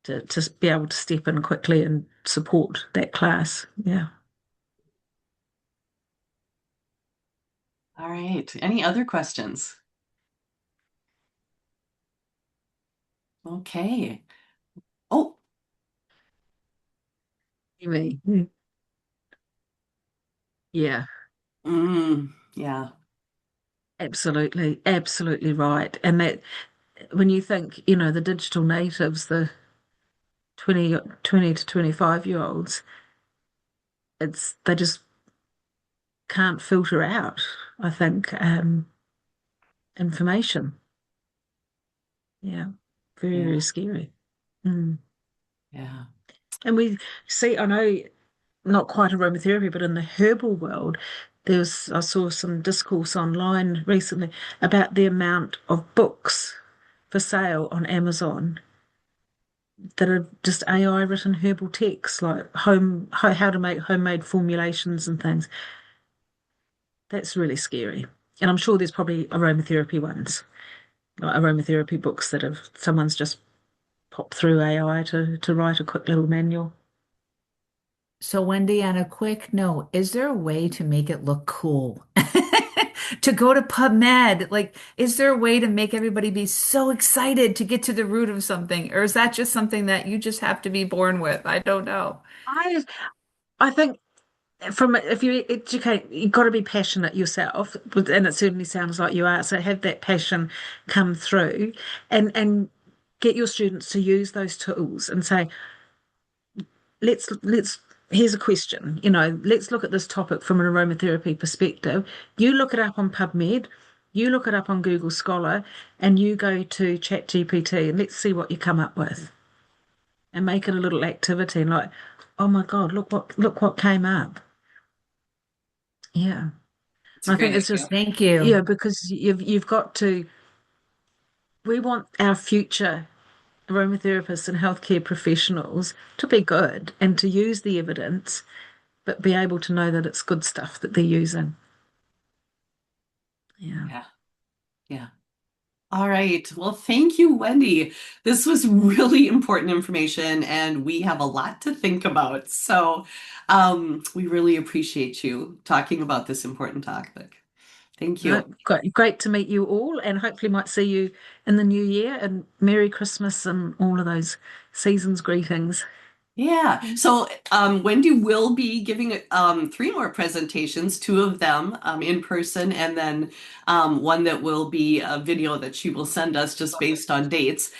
to be able to step in quickly and support that class. Yeah. All right. Any other questions? Okay. Oh, Me. Yeah, yeah. absolutely. Absolutely right. And that when you think, the digital natives, the 20 to 25-year-olds, they just can't filter out, I think, information. Yeah, very, Yeah. very scary. Mm. Yeah. And we see, I know, not quite aromatherapy, but in the herbal world, I saw some discourse online recently about the amount of books for sale on Amazon that are just AI written herbal texts, like how to make homemade formulations and things. That's really scary. And I'm sure there's probably aromatherapy ones, like aromatherapy books that have someone's just popped through AI to write a quick little manual. So, Wendy, on a quick note, is there a way to make it look cool? To go to PubMed, like, is there a way to make everybody be so excited to get to the root of something? Or is that just something that you just have to be born with? I don't know. I I think if you educate, you've got to be passionate yourself, and it certainly sounds like you are. So have that passion come through, and get your students to use those tools and say, let's here's a question, let's look at this topic from an aromatherapy perspective. You look it up on PubMed, you look it up on Google Scholar, and you go to ChatGPT and let's see what you come up with. And make it a little activity and like, oh my God, look what came up. Yeah. It's a I think great it's idea. just, Thank yeah, you. because you've got to, we want our future aromatherapists and healthcare professionals to be good and to use the evidence, but be able to know that it's good stuff that they're using. Yeah. Yeah. Yeah. All right. Well, thank you, Wendy. This was really important information, and we have a lot to think about. So, we really appreciate you talking about this important topic. Thank No, you. great to meet you all, and hopefully might see you in the new year, and Merry Christmas and all of those season's greetings. Yeah. So Wendy will be giving three more presentations, two of them in person, and then one that will be a video that she will send us just based on dates.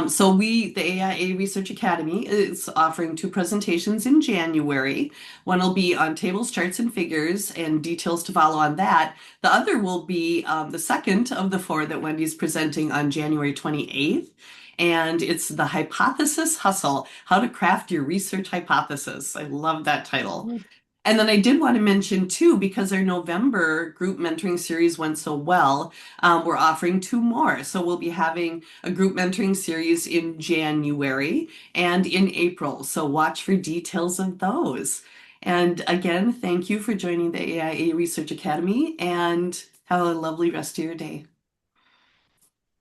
So the AIA Research Academy, is offering two presentations in January. One will be on tables, charts, and figures, and details to follow on that. The other will be the second of the four that Wendy's presenting on January 28th. And it's the Hypothesis Hustle, How to Craft Your Research Hypothesis. I love that title. And then I did want to mention too, because our November group mentoring series went so well, we're offering two more. So we'll be having a group mentoring series in January and in April. So watch for details of those. And again, thank you for joining the AIA Research Academy and have a lovely rest of your day.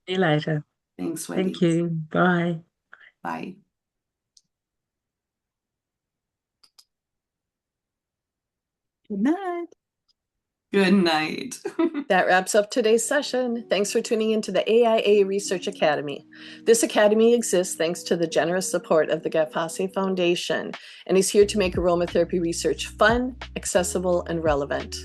See you later. Thanks, Thank Wendy. you. Bye. Bye. Good night. Good night. That wraps up today's session. Thanks for tuning into the AIA Research Academy. This academy exists thanks to the generous support of the Gattefossé Foundation and is here to make aromatherapy research fun, accessible, and relevant.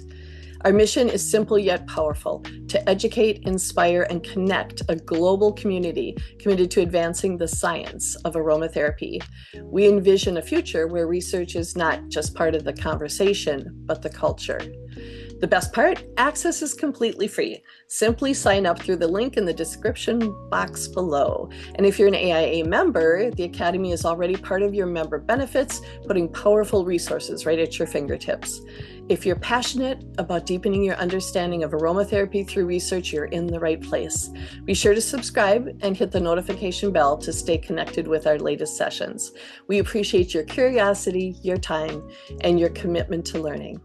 Our mission is simple yet powerful: to educate, inspire, and connect a global community committed to advancing the science of aromatherapy. We envision a future where research is not just part of the conversation, but the culture. The best part, access is completely free. Simply sign up through the link in the description box below. And if you're an AIA member, the Academy is already part of your member benefits, putting powerful resources right at your fingertips. If you're passionate about deepening your understanding of aromatherapy through research, you're in the right place. Be sure to subscribe and hit the notification bell to stay connected with our latest sessions. We appreciate your curiosity, your time, and your commitment to learning.